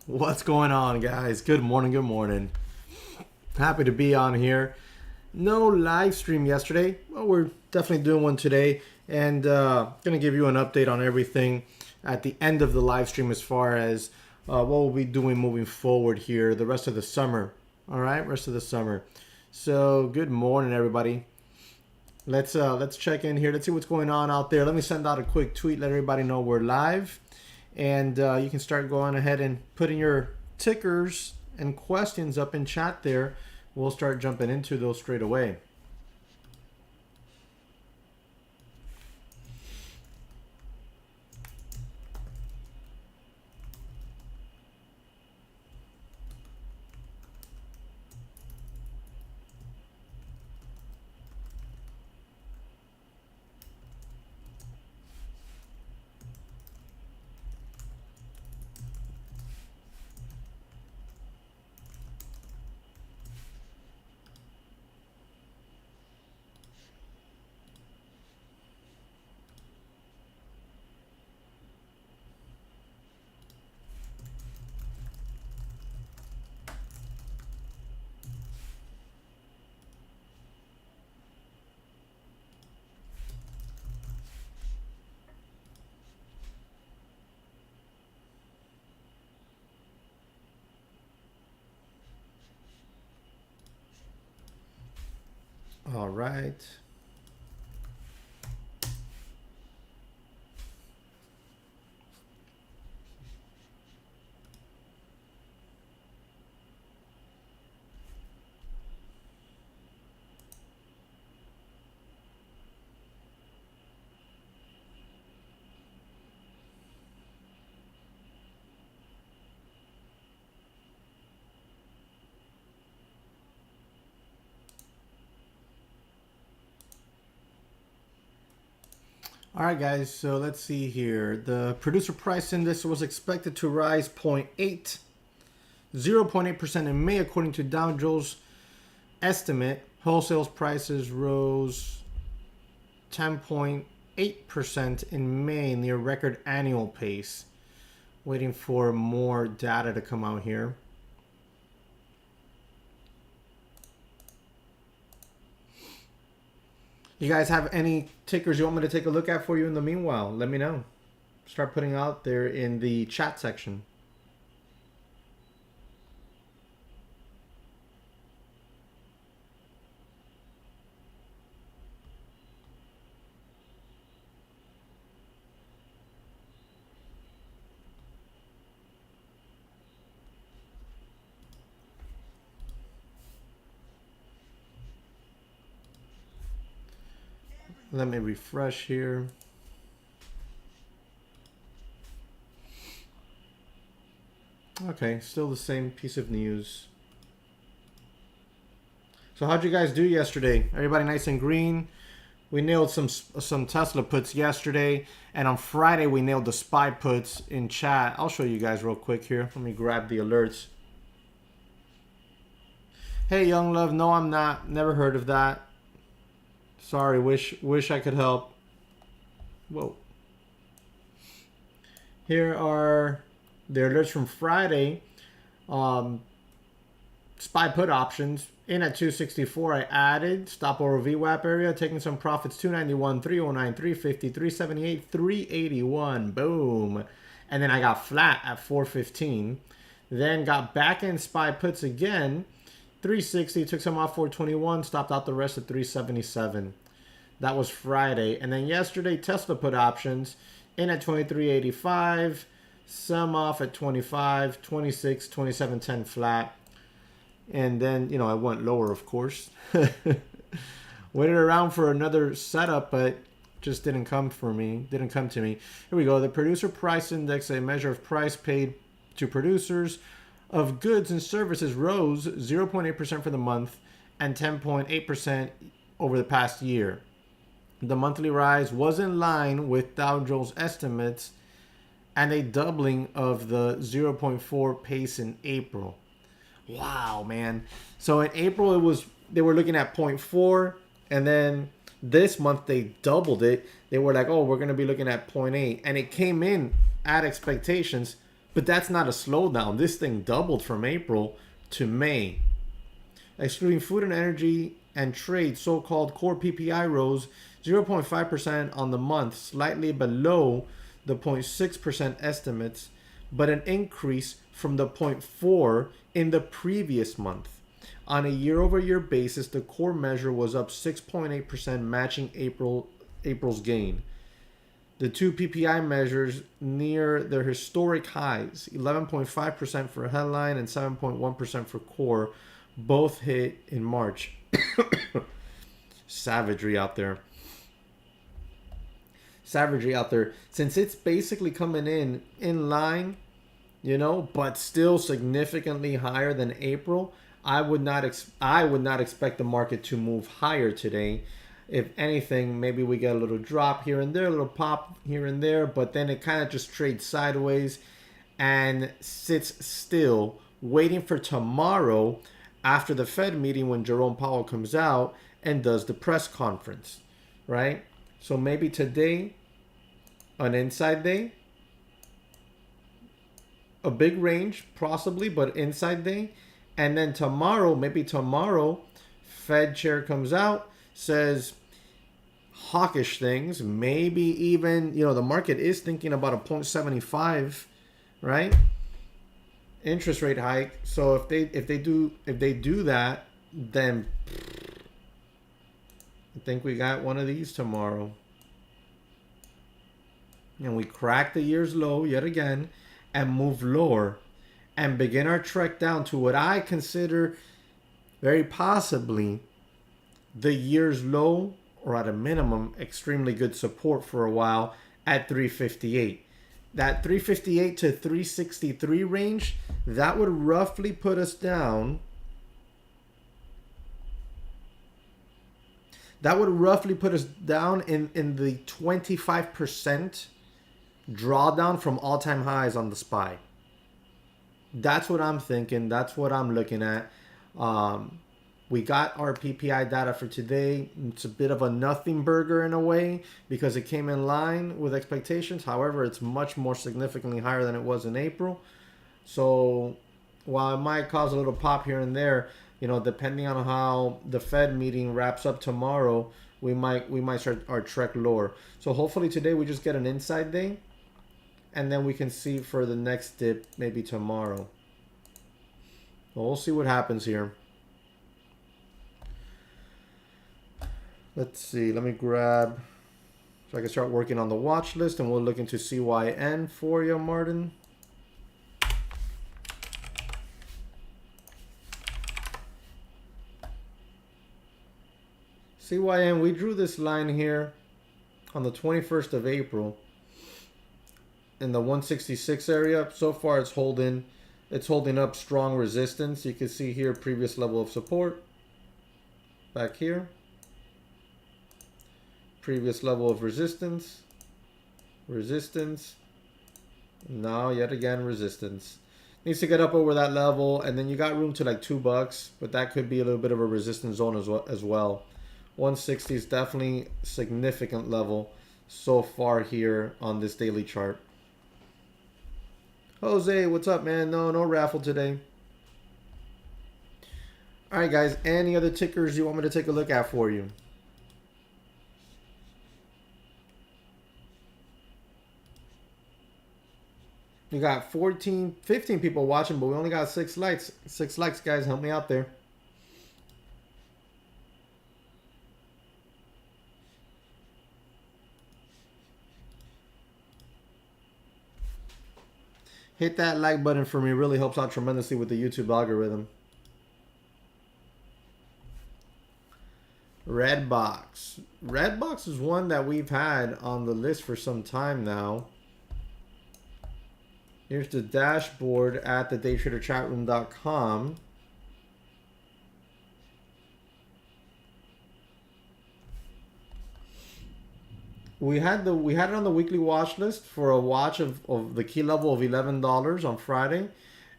What's going on, guys? Good morning, good morning. Happy to be on here. No live stream yesterday. Well, we're definitely doing one today, and gonna give you an update on everything at the end of the live stream as far as what we'll be doing moving forward here the rest of the summer. All right, rest of the summer. So good morning, everybody. Let's check in here. Let's see what's going on out there. Let me send out a quick tweet, let everybody know we're live. And you can start going ahead and putting your tickers and questions up in chat there. We'll start jumping into those straight away. All right. All right, guys, so let's see here. The producer price index was expected to rise 0.8% in May, according to Dow Jones estimate. Wholesale prices rose 10.8% in May, near record annual pace. Waiting for more data to come out here. You guys have any tickers you want me to take a look at for you in the meanwhile? Let me know. Start putting out there in the chat section. Let me refresh here. Okay, still the same piece of news. So how'd you guys do yesterday? Everybody nice and green? We nailed some Tesla puts yesterday, and on Friday we nailed the SPY puts in chat. I'll show you guys real quick here. Let me grab the alerts. Hey, Young Love, no, I'm not. Never heard of that. Sorry, wish I could help. Whoa. Here are the alerts from Friday. SPY put options. In at 264, I added. Stop over VWAP area. Taking some profits. 291, 309, 350, 378, 381. Boom. And then I got flat at 415. Then got back in SPY puts again. 360, took some off 421, stopped out the rest at 377. That was Friday. And then yesterday, Tesla put options in at 2385, some off at 25, 26, 27.10 flat. And then, you know, I went lower, of course. Waited around for another setup, but just didn't come to me. Here we go. The producer price index, a measure of price paid to producers of goods and services, rose 0.8% for the month and 10.8% over the past year. The monthly rise was in line with Dow Jones estimates and a doubling of the 0.4 pace in April. Wow, man. So in April they were looking at 0.4, and then this month they doubled it. They were like, oh, we're going to be looking at 0.8, and it came in at expectations But that's not a slowdown. This thing doubled from April to May. Excluding food and energy and trade, so-called core PPI rose 0.5% on the month, slightly below the 0.6% estimates, but an increase from the 0.4 in the previous month. On a year-over-year basis, the core measure was up 6.8%, matching April's gain. The two PPI measures near their historic highs, 11.5% for headline and 7.1% for core, both hit in March. Savagery out there. Savagery out there. Since it's basically coming in line, you know, but still significantly higher than April, I would not expect the market to move higher today. If anything, maybe we get a little drop here and there, a little pop here and there, but then it kind of just trades sideways and sits still, waiting for tomorrow after the Fed meeting when Jerome Powell comes out and does the press conference, right? So maybe today, an inside day, a big range possibly, but inside day. And then tomorrow, maybe tomorrow, Fed chair comes out, says hawkish things, maybe even, you know, the market is thinking about a 0.75, right? Interest rate hike. So if they do that, then I think we got one of these tomorrow. And we crack the year's low yet again and move lower and begin our trek down to what I consider very possibly the year's low, or at a minimum, extremely good support for a while at 358. That 358 to 363 range, that would roughly put us down. That would roughly put us down in the 25% drawdown from all-time highs on the SPY. That's what I'm thinking. That's what I'm looking at. We got our PPI data for today. It's a bit of a nothing burger in a way because it came in line with expectations. However, it's much more significantly higher than it was in April. So while it might cause a little pop here and there, you know, depending on how the Fed meeting wraps up tomorrow, we might start our trek lower. So hopefully today we just get an inside day, and then we can see for the next dip maybe tomorrow. Well, we'll see what happens here. Let's see. Let me grab so I can start working on the watch list, and we'll look into CYN for you, Martin. CYN, we drew this line here on the 21st of April in the 166 area. So far it's holding up strong resistance. You can see here previous level of support back here. Previous level of resistance. Now yet again resistance. Needs to get up over that level, and then you got room to like $2, but that could be a little bit of a resistance zone as well. 160 is definitely significant level so far here on this daily chart. Jose, what's up, man? No raffle today. All right, guys. Any other tickers you want me to take a look at for you? We got 15 people watching, but we only got 6 likes. 6 likes, guys. Help me out there. Hit that like button for me. It really helps out tremendously with the YouTube algorithm. Redbox. Redbox is one that we've had on the list for some time now. Here's the dashboard at the daytraderchatroom.com. We had it on the weekly watch list for a watch of the key level of $11 on Friday,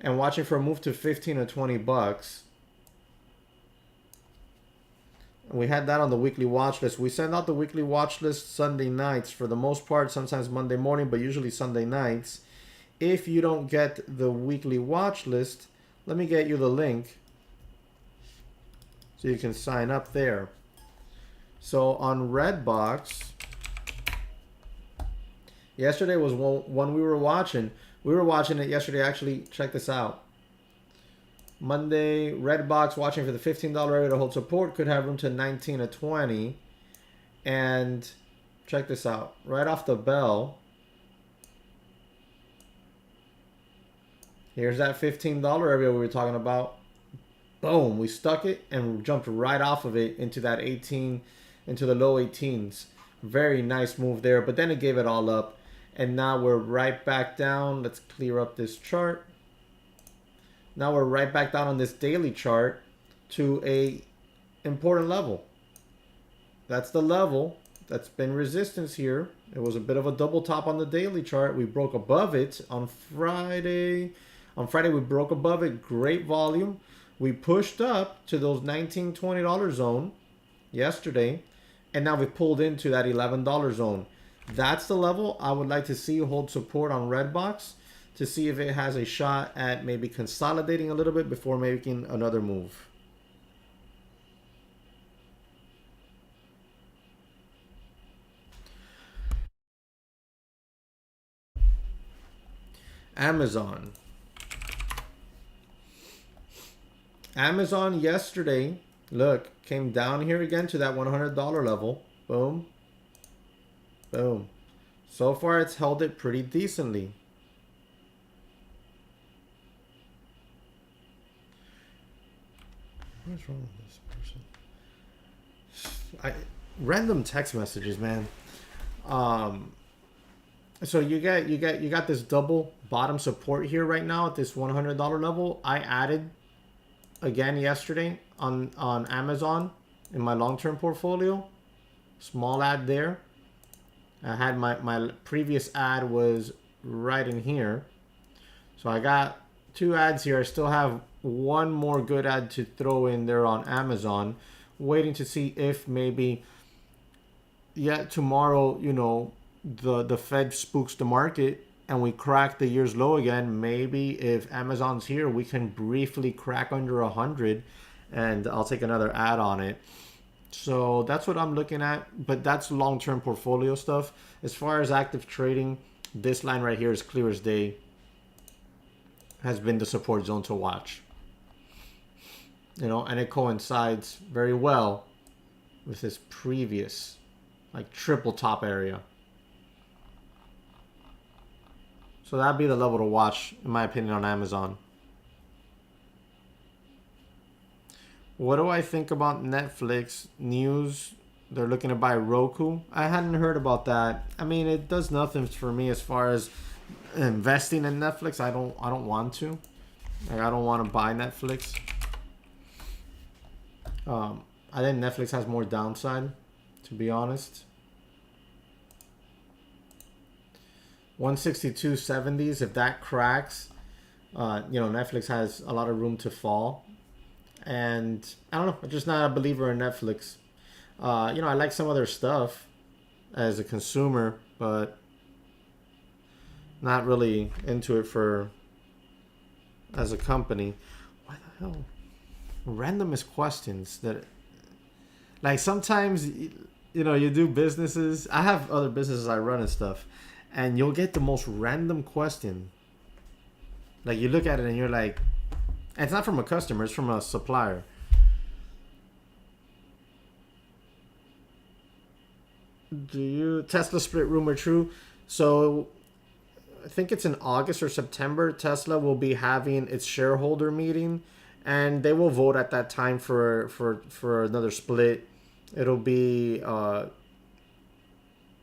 and watching for a move to 15 or 20 bucks. We had that on the weekly watch list. We send out the weekly watch list Sunday nights for the most part, sometimes Monday morning, but usually Sunday nights. If you don't get the weekly watch list, let me get you the link so you can sign up there. So on Redbox, yesterday was one we were watching. We were watching it yesterday. Actually, check this out. Monday, Redbox watching for the $15 area to hold support. Could have room to 19 or 20. And check this out. Right off the bell, here's that $15 area we were talking about. Boom, we stuck it and jumped right off of it into that 18, into the low 18s. Very nice move there, but then it gave it all up. And now we're right back down. Let's clear up this chart. Now we're right back down on this daily chart to a important level. That's the level that's been resistance here. It was a bit of a double top on the daily chart. We broke above it on Friday. On Friday, we broke above it. Great volume. We pushed up to those $19, $20 zone yesterday. And now we pulled into that $11 zone. That's the level I would like to see hold support on Redbox to see if it has a shot at maybe consolidating a little bit before making another move. Amazon. Amazon yesterday, look, came down here again to that $100 level. Boom. Boom. So far, it's held it pretty decently. What's wrong with this person? Random text messages, man. So you got this double bottom support here right now at this $100 level. I added again yesterday on Amazon in my long-term portfolio. Small ad there. I had my previous ad was right in here. So I got 2 ads here. I still have one more good ad to throw in there on Amazon. Waiting to see if maybe, yeah, tomorrow, you know, the Fed spooks the market and we crack the year's low again. Maybe if Amazon's here, we can briefly crack under 100 and I'll take another ad on it. So that's what I'm looking at, but that's long-term portfolio stuff. As far as active trading, this line right here is clear as day. Has been the support zone to watch. You know, and it coincides very well with this previous, like, triple top area. So that'd be the level to watch, in my opinion, on Amazon. What do I think about Netflix news? They're looking to buy Roku. I hadn't heard about that. I mean, it does nothing for me as far as investing in Netflix. I don't want to. Like, I don't want to buy Netflix. I think Netflix has more downside, to be honest. 162.70s, if that cracks, you know, Netflix has a lot of room to fall. And I don't know, I'm just not a believer in Netflix. You know, I like some of their stuff as a consumer, but not really into it for as a company. Why the hell? Randomest questions that, like, sometimes, you know, you do businesses. I have other businesses I run and stuff, and you'll get the most random question. Like, you look at it and you're like, and it's not from a customer, it's from a supplier. Do you Tesla split rumor true? So I think it's in August or September. Tesla will be having its shareholder meeting, and they will vote at that time for another split. It'll be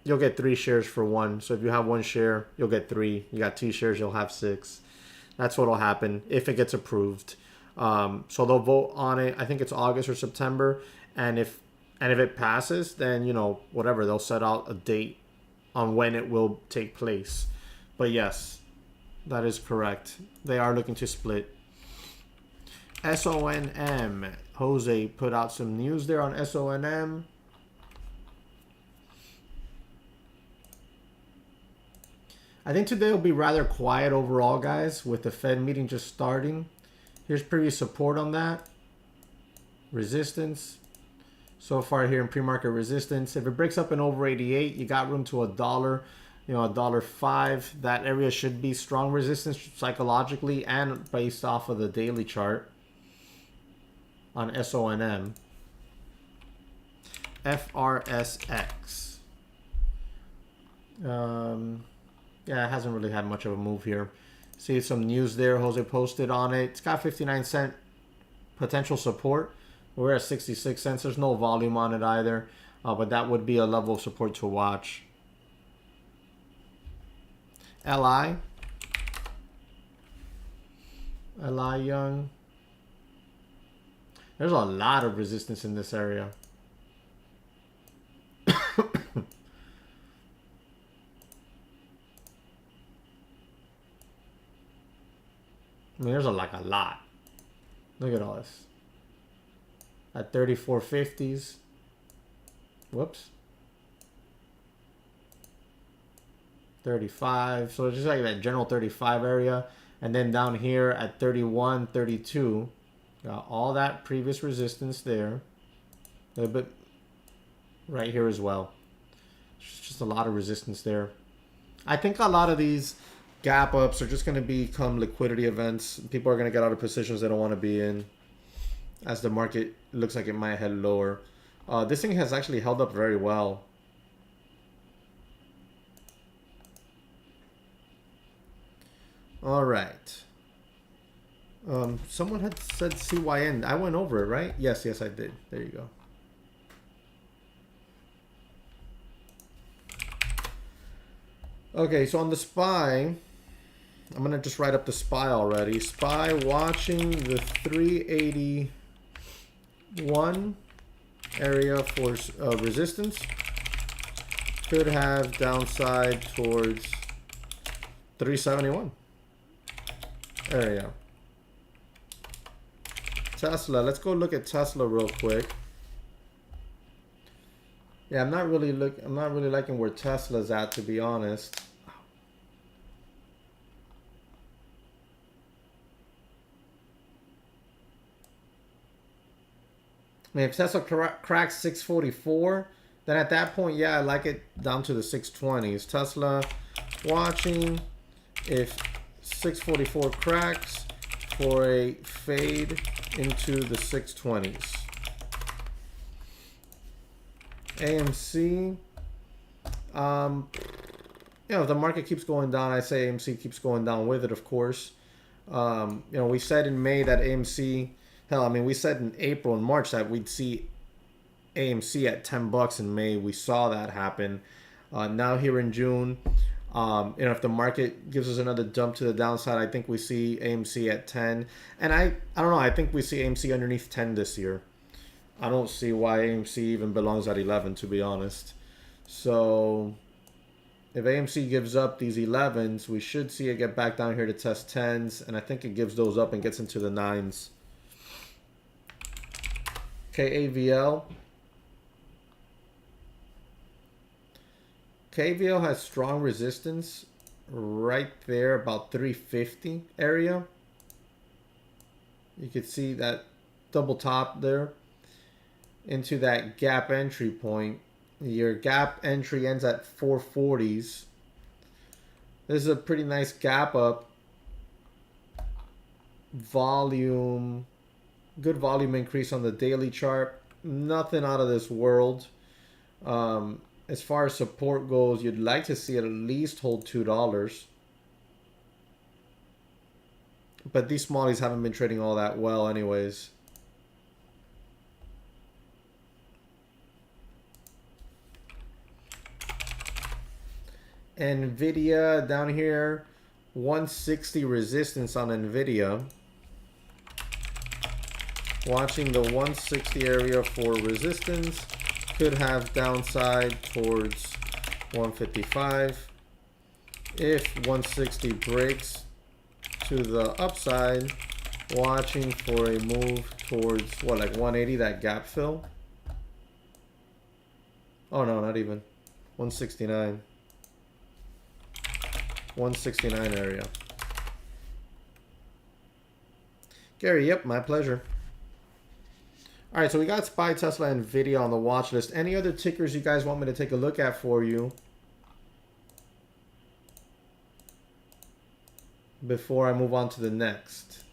you'll get 3 shares for 1. So if you have 1 share, you'll get 3. You got 2 shares, you'll have 6. That's what'll happen if it gets approved. So they'll vote on it. I think it's August or September, and if it passes, then, you know, whatever, they'll set out a date on when it will take place. But yes, that is correct. They are looking to split. SONM. Jose put out some news there on SONM. I think today will be rather quiet overall, guys, with the Fed meeting just starting. Here's previous support on that. Resistance. So far here in pre-market resistance. If it breaks up in over 88, you got room to $1, you know, $1.05. That area should be strong resistance psychologically and based off of the daily chart on SONM. FRSX. Yeah, it hasn't really had much of a move here. See some news there. Jose posted on it. It's got 59-cent potential support. We're at 66 cents. There's no volume on it either. But that would be a level of support to watch. LI. LI Young. There's a lot of resistance in this area. I mean, there's like a lot. Look at all this. At 34.50s. Whoops. 35. So it's just like that general 35 area. And then down here at 31, 32. Got all that previous resistance there. A little bit right here as well. It's just a lot of resistance there. I think a lot of these gap ups are just going to become liquidity events. People are going to get out of positions they don't want to be in as the market looks like it might head lower. This thing has actually held up very well. All right. Someone had said CYN. I went over it, right? Yes, I did. There you go. Okay, so on the SPY, I'm going to just write up the SPY already. SPY watching the 381 area for resistance. Could have downside towards 371 area. Tesla, let's go look at Tesla real quick. Yeah, I'm not really liking where Tesla's at, to be honest. I mean, if Tesla cracks 644, then at that point, yeah, I like it down to the 620s. Tesla watching if 644 cracks for a fade into the 620s. AMC, you know, if the market keeps going down, I say AMC keeps going down with it, of course. You know, we said in May that AMC, hell, I mean, we said in April and March that we'd see AMC at $10 in May. We saw that happen. Now here in June, you know, if the market gives us another dump to the downside, I think we see AMC at 10. And I don't know, I think we see AMC underneath 10 this year. I don't see why AMC even belongs at 11, to be honest. So if AMC gives up these 11s, we should see it get back down here to test 10s. And I think it gives those up and gets into the 9s. KAVL. KVL has strong resistance right there, about 350 area. You could see that double top there into that gap entry point. Your gap entry ends at 440s. This is a pretty nice gap up. Volume, good volume increase on the daily chart. Nothing out of this world. As far as support goes, you'd like to see it at least hold $2. But these smallies haven't been trading all that well anyways. NVIDIA down here, 160 resistance on NVIDIA. Watching the 160 area for resistance. Could have downside towards 155. If 160 breaks to the upside, watching for a move towards what, like 180, that gap fill. Oh no, not even 169. 169 area. Gary, yep, my pleasure. All right, so we got SPY, Tesla, and Nvidia on the watch list. Any other tickers you guys want me to take a look at for you before I move on to the next?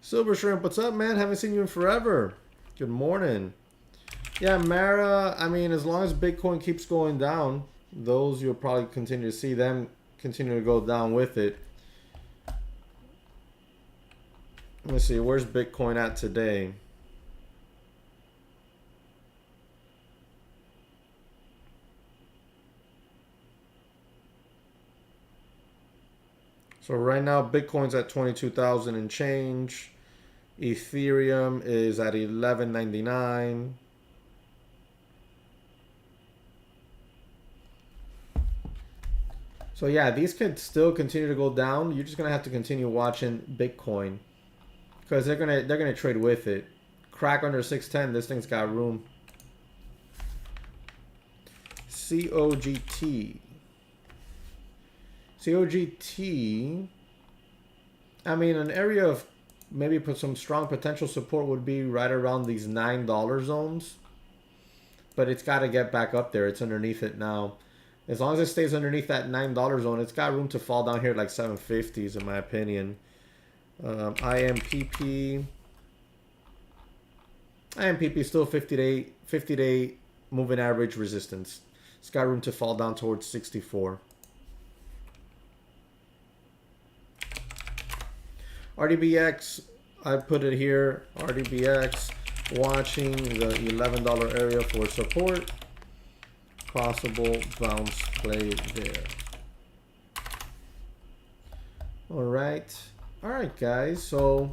Silver Shrimp, what's up, man? Haven't seen you in forever. Good morning. Yeah, Mara, I mean, as long as Bitcoin keeps going down, those you'll probably continue to see them continue to go down with it. Let me see, where's Bitcoin at today? So right now, Bitcoin's at 22,000 and change. Ethereum is at 11.99. So yeah, these could still continue to go down. You're just gonna have to continue watching Bitcoin because they're gonna trade with it. Crack under 610. This thing's got room. COGT. COGT. I mean, an area of maybe put some strong potential support would be right around these $9 zones, but it's got to get back up there. It's underneath it now. As long as it stays underneath that $9 zone, it's got room to fall down here like 750s in my opinion. IMPP still 50-day moving average resistance. It's got room to fall down towards 64. RDBX, I put it here. RDBX watching the $11 area for support. Possible bounce play there. All right, guys. So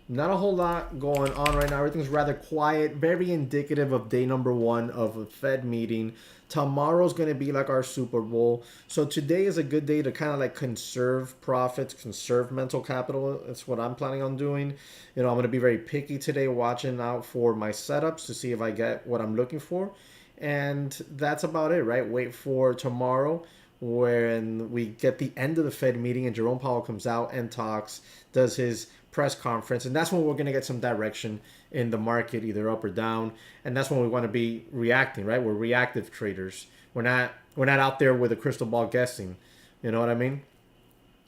not a whole lot going on right now. Everything's rather quiet. Very indicative of day number 1 of a Fed meeting. Tomorrow's going to be like our Super Bowl. So today is a good day to kind of like conserve profits, conserve mental capital. That's what I'm planning on doing. You know, I'm going to be very picky today, watching out for my setups to see if I get what I'm looking for. And that's about it, right? Wait for tomorrow when we get the end of the Fed meeting and Jerome Powell comes out and talks, does his press conference, and that's when we're going to get some direction in the market, either up or down. And that's when we want to be reacting, right? We're reactive traders. We're not out there with a crystal ball guessing. You know what I mean?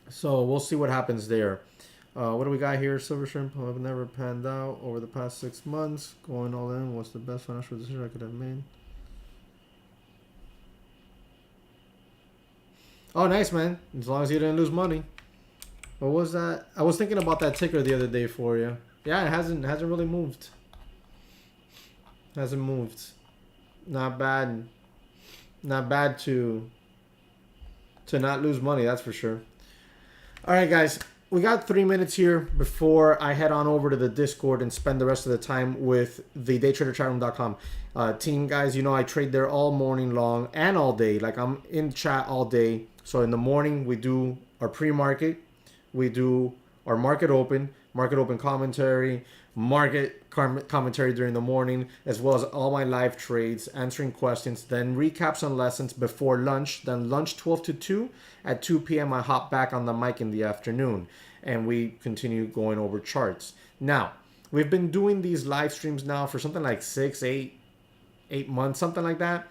So we'll see what happens there. What do we got here? Silver Shrimp have never panned out over the past 6 months. Going all in, what's the best financial decision I could have made? Oh, nice, man. As long as you didn't lose money. What was that? I was thinking about that ticker the other day for you. Yeah, it hasn't really moved. Hasn't moved. Not bad. Not bad to not lose money, that's for sure. All right, guys. We got 3 minutes here before I head on over to the Discord and spend the rest of the time with the daytraderchatroom.com team, guys. You know, I trade there all morning long and all day. Like, I'm in chat all day. So in the morning, we do our pre-market. We do our market open commentary, market commentary during the morning, as well as all my live trades, answering questions, then recaps on lessons before lunch, then lunch 12 to 2. At 2 p.m. I hop back on the mic in the afternoon, and we continue going over charts. Now, we've been doing these live streams now for something like 8 months, something like that.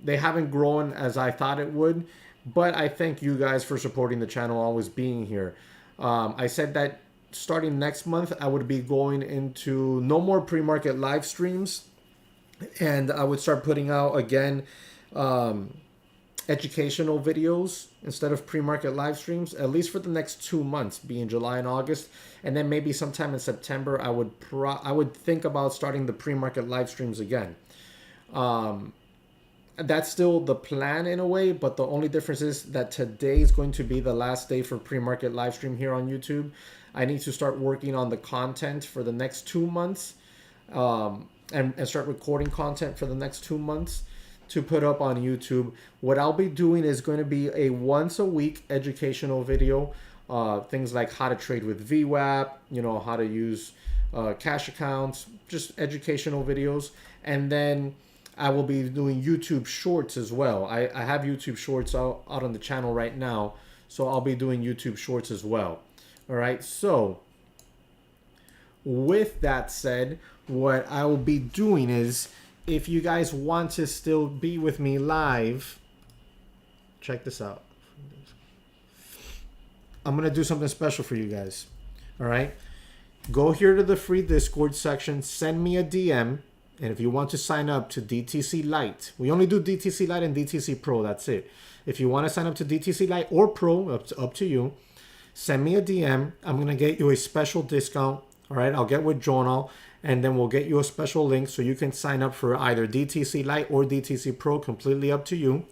They haven't grown as I thought it would, but I thank you guys for supporting the channel, always being here. I said that starting next month, I would be going into no more pre-market live streams, and I would start putting out again educational videos instead of pre-market live streams, at least for the next 2 months, being July and August, and then maybe sometime in September I would think about starting the pre-market live streams again. That's still the plan in a way, but the only difference is that today is going to be the last day for pre-market live stream here on YouTube. I need to start working on the content for the next 2 months, and start recording content for the next 2 months to put up on YouTube. What I'll be doing is going to be a once a week educational video. Things like how to trade with VWAP, you know, how to use cash accounts, just educational videos. And then I will be doing YouTube shorts as well. I have YouTube shorts out on the channel right now. So I'll be doing YouTube shorts as well. All right. So with that said, what I will be doing is, if you guys want to still be with me live, check this out. I'm going to do something special for you guys. All right. Go here to the free Discord section, send me a DM. And if you want to sign up to DTC Lite, we only do DTC Lite and DTC Pro. That's it. If you want to sign up to DTC Lite or Pro, up to you, send me a DM. I'm going to get you a special discount. All right. I'll get with Jonal, and then we'll get you a special link so you can sign up for either DTC Lite or DTC Pro. Completely up to you.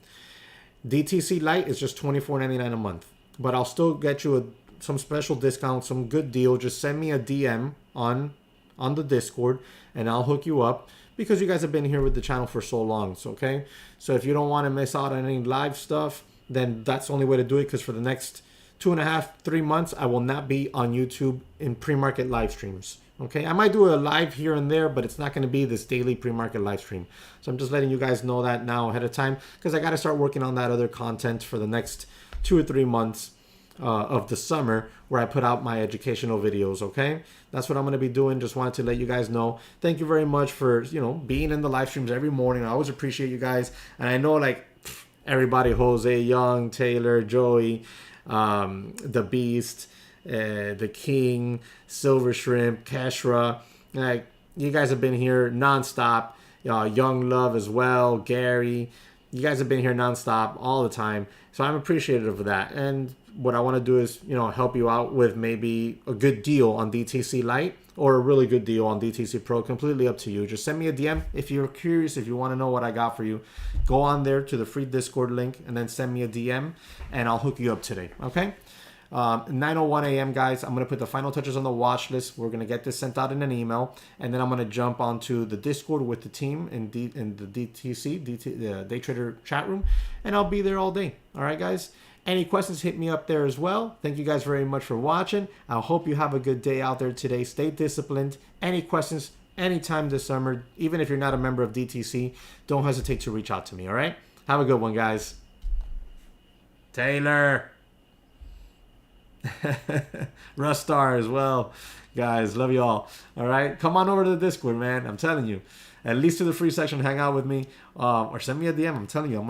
DTC Lite is just $24.99 a month. But I'll still get you some special discount, some good deal. Just send me a DM on the Discord, and I'll hook you up, because you guys have been here with the channel for so long. So, okay? So if you don't want to miss out on any live stuff, then that's the only way to do it, because for the next 2.5, 3 months, I will not be on YouTube in pre-market live streams. Okay? I might do a live here and there, but it's not going to be this daily pre-market live stream. So I'm just letting you guys know that now ahead of time, because I got to start working on that other content for the next 2 or 3 months of the summer, where I put out my educational videos. Okay, that's what I'm going to be doing. Just wanted to let you guys know. Thank you very much for, you know, being in the live streams every morning. I always appreciate you guys, and I know, like, everybody, Jose, Young, Taylor, Joey, the Beast, the King, Silver Shrimp, Keshra, like, you guys have been here nonstop. Young Love as well, Gary. You guys have been here nonstop all the time. So I'm appreciative of that. And what I want to do is, you know, help you out with maybe a good deal on DTC Lite or a really good deal on DTC Pro. Completely up to you. Just send me a DM if you're curious, if you want to know what I got for you. Go on there to the free Discord link and then send me a DM, and I'll hook you up today. Okay? 9:01 a.m. guys. I'm going to put the final touches on the watch list. We're going to get this sent out in an email, and then I'm going to jump onto the Discord with the team in the DTC, the Day Trader chat room, and I'll be there all day. All right, guys? Any questions, hit me up there as well. Thank you guys very much for watching. I hope you have a good day out there today. Stay disciplined. Any questions anytime this summer, even if you're not a member of DTC, don't hesitate to reach out to me, all right? Have a good one, guys. Taylor. Rustar as well. Guys, love you all. All right? Come on over to the Discord, man. I'm telling you. At least to the free section, hang out with me. Or send me a DM. I'm telling you.